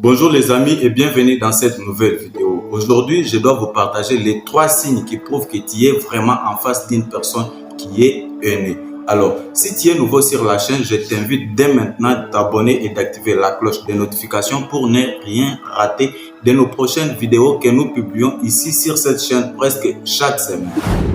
Bonjour les amis et bienvenue dans cette nouvelle vidéo. Aujourd'hui, je dois vous partager les 3 signes qui prouvent que tu es vraiment en face d'une personne qui est aînée. Alors, si tu es nouveau sur la chaîne, je t'invite dès maintenant à t'abonner et d'activer la cloche de notification pour ne rien rater de nos prochaines vidéos que nous publions ici sur cette chaîne presque chaque semaine.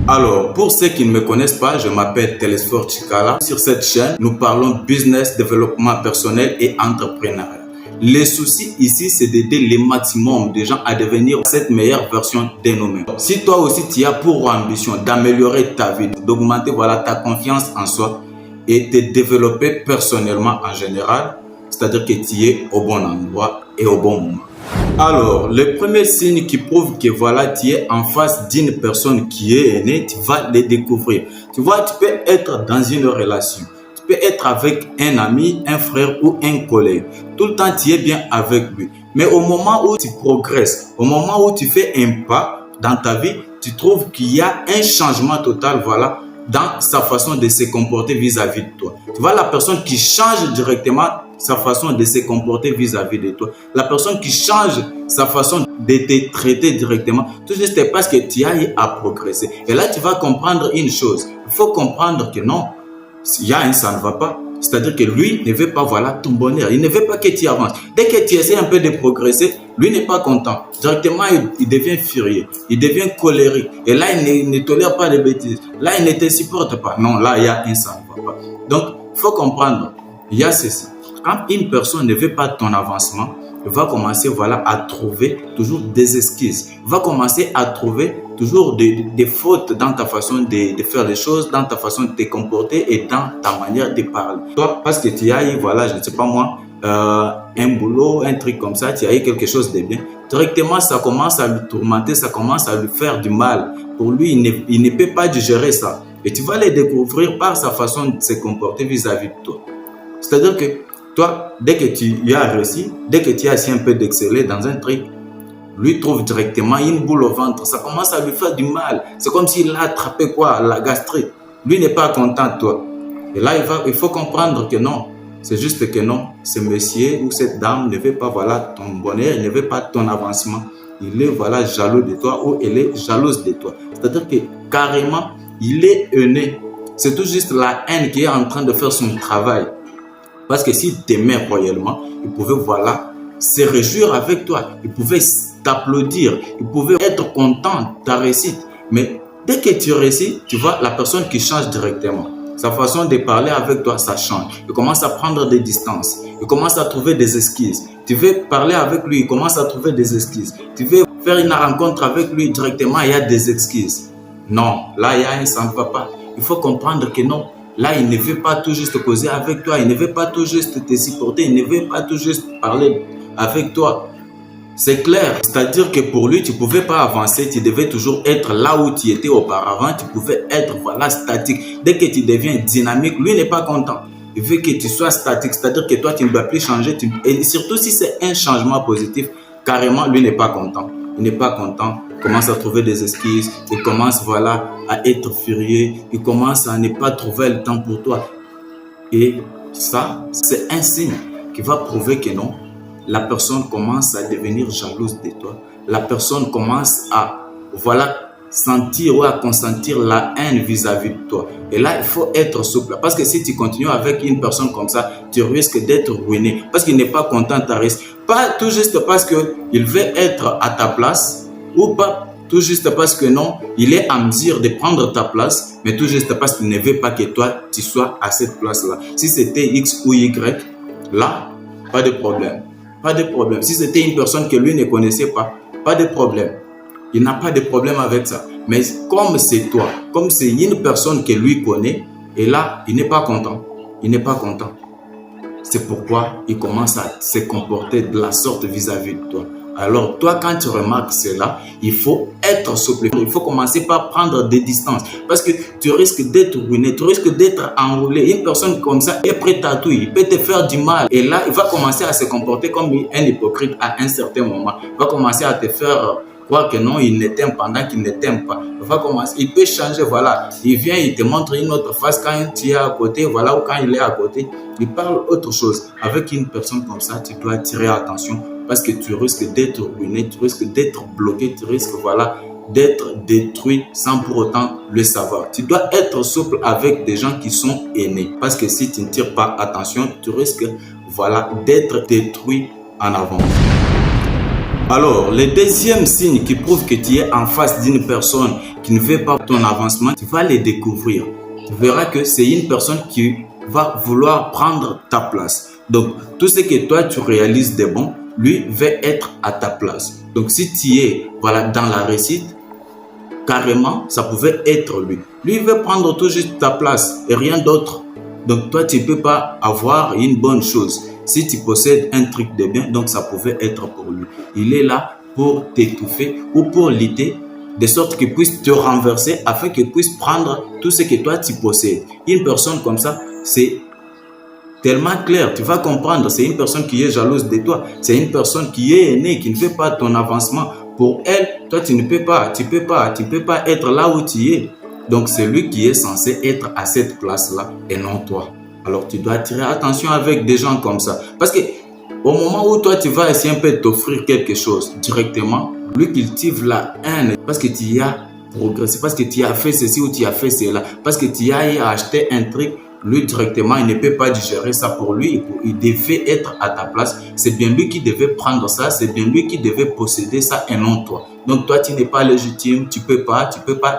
Alors, pour ceux qui ne me connaissent pas, je m'appelle Telesphore Chikala. Sur cette chaîne, nous parlons business, développement personnel et entrepreneuriat. Le souci ici, c'est d'aider le maximum de gens à devenir cette meilleure version de nous-mêmes. Si toi aussi tu as pour ambition d'améliorer ta vie, d'augmenter ta confiance en soi et de développer personnellement en général, c'est-à-dire que tu es au bon endroit et au bon moment. Alors, le premier signe qui prouve que tu es en face d'une personne qui est aînée, tu vas le découvrir. Tu vois, tu peux être dans une relation. Tu peux être avec un ami, un frère ou un collègue. Tout le temps, tu es bien avec lui. Mais au moment où tu progresses, au moment où tu fais un pas dans ta vie, tu trouves qu'il y a un changement total, dans sa façon de se comporter vis-à-vis de toi. Tu vois, la personne qui change directement sa façon de se comporter vis-à-vis de toi. La personne qui change sa façon de te traiter directement. Tout juste parce que tu as eu à progresser. Et là, tu vas comprendre une chose. Il faut comprendre que non. Il y a ça ne va pas. C'est-à-dire que lui ne veut pas ton bonheur. Il ne veut pas que tu avances. Dès que tu essaies un peu de progresser, lui n'est pas content. Directement, il devient furieux. Il devient colérique. Et là, il ne tolère pas les bêtises. Là, il ne te supporte pas. Non, là, il y a ça ne va pas. Donc, il faut comprendre. Il y a ceci. Quand une personne ne veut pas ton avancement, il va commencer à trouver toujours des excuses. Il va commencer à trouver toujours des fautes dans ta façon de faire les choses, dans ta façon de te comporter et dans ta manière de parler. Toi, parce que tu as eu, je ne sais pas moi, un boulot, un truc comme ça, tu as eu quelque chose de bien. Directement, ça commence à lui tourmenter, ça commence à lui faire du mal. Pour lui, il ne peut pas digérer ça. Et tu vas le découvrir par sa façon de se comporter vis-à-vis de toi. C'est-à-dire que toi, dès que tu y as réussi, dès que tu as essayé un peu d'exceller dans un truc, lui trouve directement une boule au ventre. Ça commence à lui faire du mal. C'est comme s'il a attrapé la gastrite. Lui n'est pas content de toi. Et là, il faut comprendre que non. C'est juste que non. Ce monsieur ou cette dame ne veut pas ton bonheur, ne veut pas ton avancement. Il est jaloux de toi ou elle est jalouse de toi. C'est-à-dire que carrément, il est aîné. C'est tout juste la haine qui est en train de faire son travail. Parce que s'il t'aimait royalement, il pouvait se réjouir avec toi. Il pouvait t'applaudir. Il pouvait être content de ta réussite. Mais dès que tu réussis, tu vois la personne qui change directement. Sa façon de parler avec toi, ça change. Il commence à prendre des distances. Il commence à trouver des excuses. Tu veux parler avec lui, il commence à trouver des excuses. Tu veux faire une rencontre avec lui directement, il y a des excuses. Non, là, ça ne va pas. Il faut comprendre que non. Là, il ne veut pas tout juste causer avec toi. Il ne veut pas tout juste te supporter. Il ne veut pas tout juste parler avec toi. C'est clair. C'est-à-dire que pour lui, tu ne pouvais pas avancer. Tu devais toujours être là où tu étais auparavant. Tu pouvais être statique. Dès que tu deviens dynamique, lui n'est pas content. Il veut que tu sois statique. C'est-à-dire que toi, tu ne dois plus changer. Et surtout si c'est un changement positif, carrément, lui n'est pas content. Il n'est pas content. Il commence à trouver des excuses. Il commence à être furieux. Il commence à ne pas trouver le temps pour toi. Et ça, c'est un signe qui va prouver que non. La personne commence à devenir jalouse de toi. La personne commence à sentir ou à consentir la haine vis-à-vis de toi. Et là, il faut être souple. Parce que si tu continues avec une personne comme ça, tu risques d'être ruiné. Parce qu'il n'est pas content de ta réussite. Pas tout juste parce qu'il veut être à ta place. Ou pas tout juste parce que non, il est en mesure de prendre ta place. Mais tout juste parce qu'il ne veut pas que toi, tu sois à cette place-là. Si c'était X ou Y, là, pas de problème. Pas de problème. Si c'était une personne que lui ne connaissait pas de problème. Il n'a pas de problème avec ça. Mais comme c'est toi, comme c'est une personne que lui connaît, et là, il n'est pas content. Il n'est pas content. C'est pourquoi il commence à se comporter de la sorte vis-à-vis de toi. Alors, toi, quand tu remarques cela, il faut être souple. Il faut commencer par prendre des distances. Parce que tu risques d'être ruiné, tu risques d'être enroulé. Une personne comme ça est prête à tout. Il peut te faire du mal. Et là, il va commencer à se comporter comme un hypocrite à un certain moment. Il va commencer à te faire croire que non, il ne t'aime pendant qu'il ne t'aime pas. Il peut changer, Il vient, il te montre une autre face quand tu es à côté, ou quand il est à côté. Il parle autre chose. Avec une personne comme ça, tu dois attirer attention parce que tu risques d'être ruiné, tu risques d'être bloqué, tu risques d'être détruit sans pour autant le savoir. Tu dois être souple avec des gens qui sont aînés, parce que si tu ne tires pas attention, tu risques d'être détruit en avant. Alors, le deuxième signe qui prouve que tu es en face d'une personne qui ne veut pas ton avancement, tu vas les découvrir. Tu verras que c'est une personne qui va vouloir prendre ta place. Donc, tout ce que toi tu réalises de bon, lui va être à ta place. Donc, si tu es dans la réussite, carrément, ça pouvait être lui. Lui, il veut prendre tout juste ta place et rien d'autre. Donc, toi, tu ne peux pas avoir une bonne chose. Si tu possèdes un truc de bien, donc ça pouvait être pour lui. Il est là pour t'étouffer ou pour l'aider, de sorte qu'il puisse te renverser afin qu'il puisse prendre tout ce que toi tu possèdes. Une personne comme ça, c'est tellement clair, tu vas comprendre. C'est une personne qui est jalouse de toi. C'est une personne qui est aînée, qui ne fait pas ton avancement. Pour elle, toi tu ne peux pas, tu peux pas être là où tu es. Donc c'est lui qui est censé être à cette place-là et non toi. Alors tu dois attirer attention avec des gens comme ça. Parce que au moment où toi tu vas essayer un peu de t'offrir quelque chose directement, lui cultive la haine parce que tu as progressé, parce que tu as fait ceci ou tu as fait cela, parce que tu as acheté un truc. Lui directement, il ne peut pas digérer ça pour lui. Il devait être à ta place. C'est bien lui qui devait prendre ça. C'est bien lui qui devait posséder ça et non toi. Donc toi, tu n'es pas légitime. Tu peux pas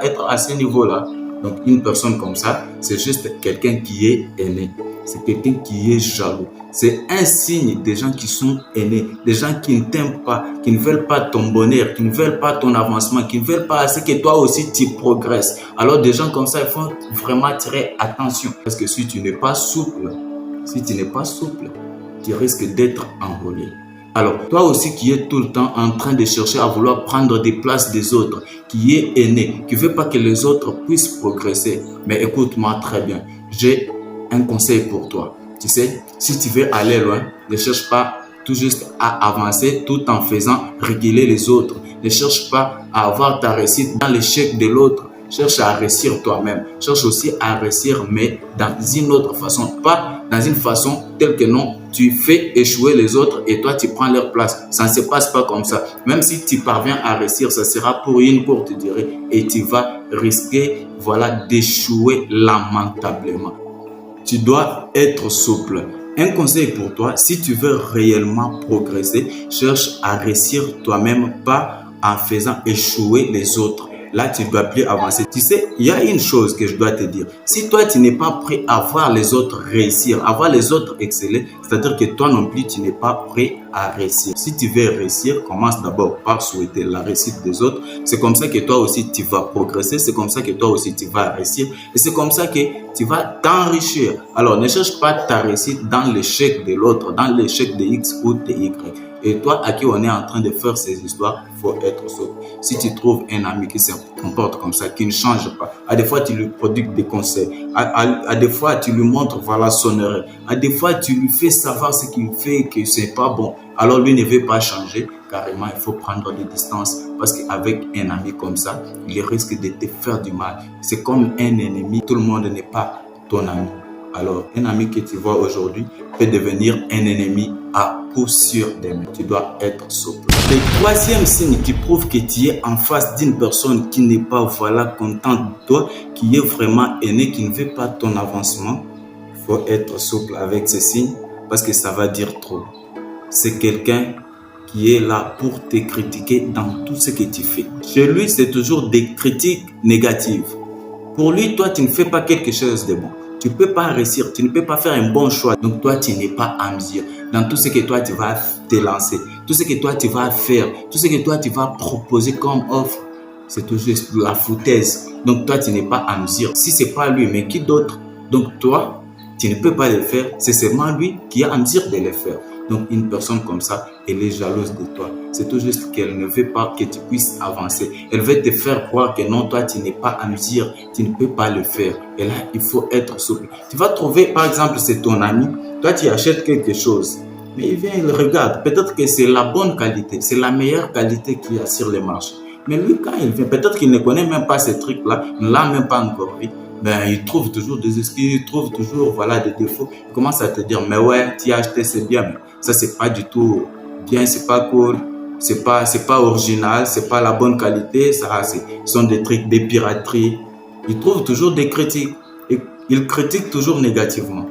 être à ce niveau-là. Donc une personne comme ça, c'est juste quelqu'un qui est aîné. C'est quelqu'un qui est jaloux. C'est un signe des gens qui sont aînés, des gens qui ne t'aiment pas, qui ne veulent pas ton bonheur, qui ne veulent pas ton avancement, qui ne veulent pas assez que toi aussi tu progresses. Alors des gens comme ça, il faut vraiment attirer attention. Parce que si tu n'es pas souple, tu risques d'être enrôlé. Alors, toi aussi qui es tout le temps en train de chercher à vouloir prendre des places des autres, qui est aîné, qui ne veut pas que les autres puissent progresser, mais écoute-moi très bien, j'ai un conseil pour toi. Tu sais, si tu veux aller loin, ne cherche pas tout juste à avancer tout en faisant reculer les autres. Ne cherche pas à avoir ta réussite dans l'échec de l'autre. Cherche à réussir toi-même. Cherche aussi à réussir, mais dans une autre façon. Pas dans une façon telle que non, tu fais échouer les autres et toi tu prends leur place. Ça ne se passe pas comme ça. Même si tu parviens à réussir, ça sera pour une courte durée et tu vas risquer d'échouer lamentablement. Tu dois être souple. Un conseil pour toi, si tu veux réellement progresser, cherche à réussir toi-même, pas en faisant échouer les autres. Là, tu ne dois plus avancer. Tu sais, il y a une chose que je dois te dire. Si toi, tu n'es pas prêt à voir les autres réussir, à voir les autres exceller, c'est-à-dire que toi non plus, tu n'es pas prêt à réussir. Si tu veux réussir, commence d'abord par souhaiter la réussite des autres. C'est comme ça que toi aussi, tu vas progresser. C'est comme ça que toi aussi, tu vas réussir. Et c'est comme ça que tu vas t'enrichir. Alors, ne cherche pas ta réussite dans l'échec de l'autre, dans l'échec de X ou de Y. Et toi, à qui on est en train de faire ces histoires, il faut être souple. Si tu trouves un ami qui se comporte comme ça, qui ne change pas, à des fois, tu lui prodigues des conseils. À des fois, tu lui montres son erreur. À des fois, tu lui fais savoir ce qu'il fait, que c'est pas bon. Alors, lui ne veut pas changer. Carrément, il faut prendre des distances. Parce qu'avec un ami comme ça, il risque de te faire du mal. C'est comme un ennemi. Tout le monde n'est pas ton ami. Alors, un ami que tu vois aujourd'hui peut devenir un ennemi à coup sûr demain. Tu dois être souple. Le troisième signe qui prouve que tu es en face d'une personne qui n'est pas contente de toi, qui est vraiment aîné, qui ne veut pas ton avancement, il faut être souple avec ce signe parce que ça va dire trop. C'est quelqu'un qui est là pour te critiquer dans tout ce que tu fais. Chez lui, c'est toujours des critiques négatives. Pour lui, toi, tu ne fais pas quelque chose de bon. Tu ne peux pas réussir, tu ne peux pas faire un bon choix. Donc toi, tu n'es pas en mesure. Dans tout ce que toi, tu vas te lancer, tout ce que toi, tu vas faire, tout ce que toi, tu vas proposer comme offre, c'est tout juste la foutaise. Donc toi, tu n'es pas en mesure. Si ce n'est pas lui, mais qui d'autre? Donc toi, tu ne peux pas le faire. C'est seulement lui qui est en mesure de le faire. Donc une personne comme ça, elle est jalouse de toi. C'est tout juste qu'elle ne veut pas que tu puisses avancer. Elle veut te faire croire que non, toi tu n'es pas en mesure, tu ne peux pas le faire. Et là, il faut être souple. Tu vas trouver, par exemple, c'est ton ami, toi tu achètes quelque chose, mais il vient, il regarde. Peut-être que c'est la bonne qualité, c'est la meilleure qualité qu'il y a sur le marché. Mais lui, quand il vient, peut-être qu'il ne connaît même pas ces trucs-là, il ne l'a même pas encore vu. Il trouve toujours des excuses, il trouve toujours des défauts. Il commence à te dire, mais ouais, tu as acheté, c'est bien, mais ça, c'est pas du tout bien, c'est pas cool, c'est pas original, c'est pas la bonne qualité, ça, ce sont des trucs, des pirateries. Il trouve toujours des critiques et il critique toujours négativement.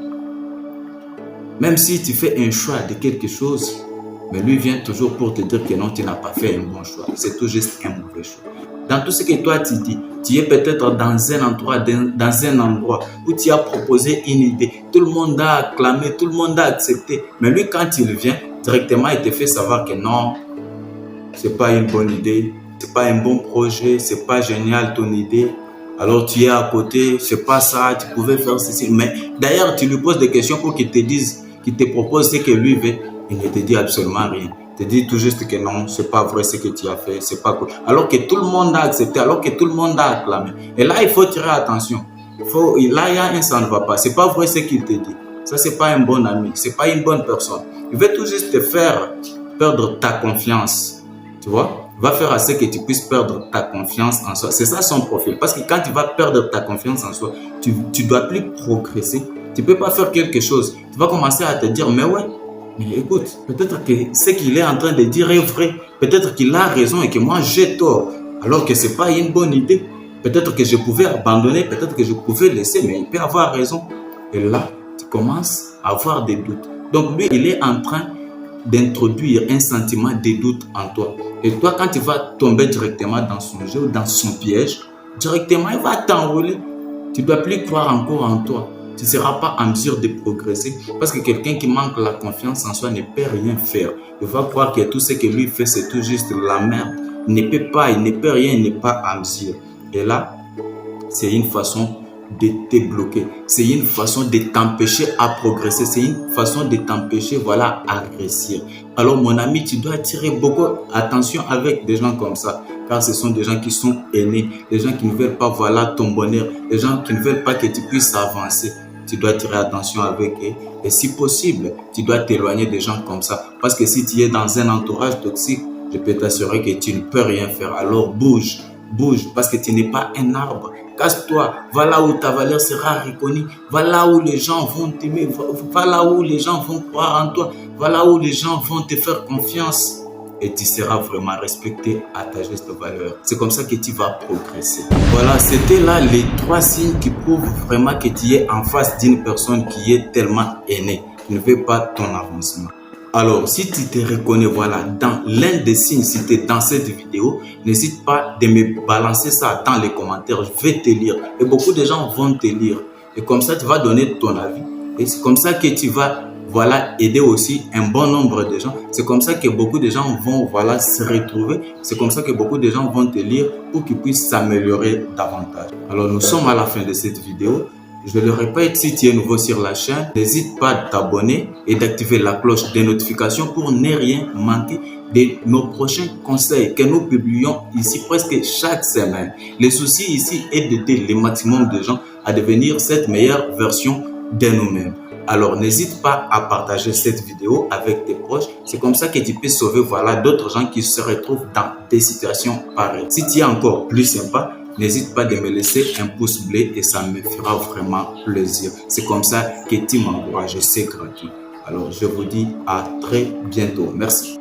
Même si tu fais un choix de quelque chose, mais lui vient toujours pour te dire que non, tu n'as pas fait un bon choix. C'est tout juste un mauvais choix. Dans tout ce que toi tu dis, tu es peut-être dans un endroit où tu as proposé une idée. Tout le monde a acclamé, tout le monde a accepté. Mais lui, quand il vient, directement, il te fait savoir que non, c'est pas une bonne idée, c'est pas un bon projet, c'est pas génial ton idée. Alors tu es à côté, c'est pas ça, tu pouvais faire ceci. Mais d'ailleurs, tu lui poses des questions pour qu'il te dise, qu'il te propose ce que lui veut. Il ne te dit absolument rien. Il te dit tout juste que non, c'est pas vrai ce que tu as fait, c'est pas cool. Alors que tout le monde a accepté, alors que tout le monde a acclamé. Et là, il faut tirer attention. Là, il y a un ça ne va pas. C'est pas vrai ce qu'il te dit. Ça, c'est pas un bon ami, c'est pas une bonne personne. Il veut tout juste te faire perdre ta confiance. Tu vois? Va faire à ce que tu puisses perdre ta confiance en soi. C'est ça son profil. Parce que quand tu vas perdre ta confiance en soi, tu ne dois plus progresser. Tu ne peux pas faire quelque chose. Tu vas commencer à te dire, mais ouais, mais écoute, peut-être que ce qu'il est en train de dire est vrai. Peut-être qu'il a raison et que moi j'ai tort. Alors que ce n'est pas une bonne idée. Peut-être que je pouvais abandonner, peut-être que je pouvais laisser, mais il peut avoir raison. Et là, tu commences à avoir des doutes. Donc lui, il est en train d'introduire un sentiment de doute en toi. Et toi, quand tu vas tomber directement dans son jeu ou dans son piège, directement, il va t'enrôler. Tu ne dois plus croire encore en toi. Tu ne seras pas en mesure de progresser. Parce que quelqu'un qui manque la confiance en soi ne peut rien faire. Il va croire que tout ce que lui fait, c'est tout juste la merde. Il ne peut pas, il ne peut rien, il n'est pas en mesure. Et là, c'est une façon de te bloquer. C'est une façon de t'empêcher à progresser. C'est une façon de t'empêcher, voilà, à réussir. Alors, mon ami, tu dois attirer beaucoup attention avec des gens comme ça. Car ce sont des gens qui sont haineux, des gens qui ne veulent pas, voilà, ton bonheur, des gens qui ne veulent pas que tu puisses avancer. Tu dois attirer attention avec eux. Et si possible, tu dois t'éloigner des gens comme ça. Parce que si tu es dans un entourage toxique, je peux t'assurer que tu ne peux rien faire. Alors, bouge. Bouge, parce que tu n'es pas un arbre. Casse-toi, va là où ta valeur sera reconnue, va là où les gens vont t'aimer, va là où les gens vont croire en toi, va là où les gens vont te faire confiance et tu seras vraiment respecté à ta juste valeur. C'est comme ça que tu vas progresser. Voilà, c'était là les 3 signes qui prouvent vraiment que tu es en face d'une personne qui est tellement hainée, qui ne veut pas ton avancement. Alors, si tu te reconnais, voilà, dans l'un des signes, si tu es dans cette vidéo, n'hésite pas de me balancer ça dans les commentaires. Je vais te lire. Et beaucoup de gens vont te lire. Et comme ça, tu vas donner ton avis. Et c'est comme ça que tu vas, voilà, aider aussi un bon nombre de gens. C'est comme ça que beaucoup de gens vont, voilà, se retrouver. C'est comme ça que beaucoup de gens vont te lire pour qu'ils puissent s'améliorer davantage. Alors, nous sommes à la fin de cette vidéo. Je le répète, si tu es nouveau sur la chaîne, n'hésite pas à t'abonner et d'activer la cloche des notifications pour ne rien manquer de nos prochains conseils que nous publions ici presque chaque semaine. Le souci ici est d'aider le maximum de gens à devenir cette meilleure version de nous-mêmes. Alors, n'hésite pas à partager cette vidéo avec tes proches. C'est comme ça que tu peux sauver, voilà, d'autres gens qui se retrouvent dans des situations pareilles. Si tu es encore plus sympa, n'hésite pas de me laisser un pouce bleu et ça me fera vraiment plaisir. C'est comme ça que tu m'encourages, c'est gratuit. Alors, je vous dis à très bientôt. Merci.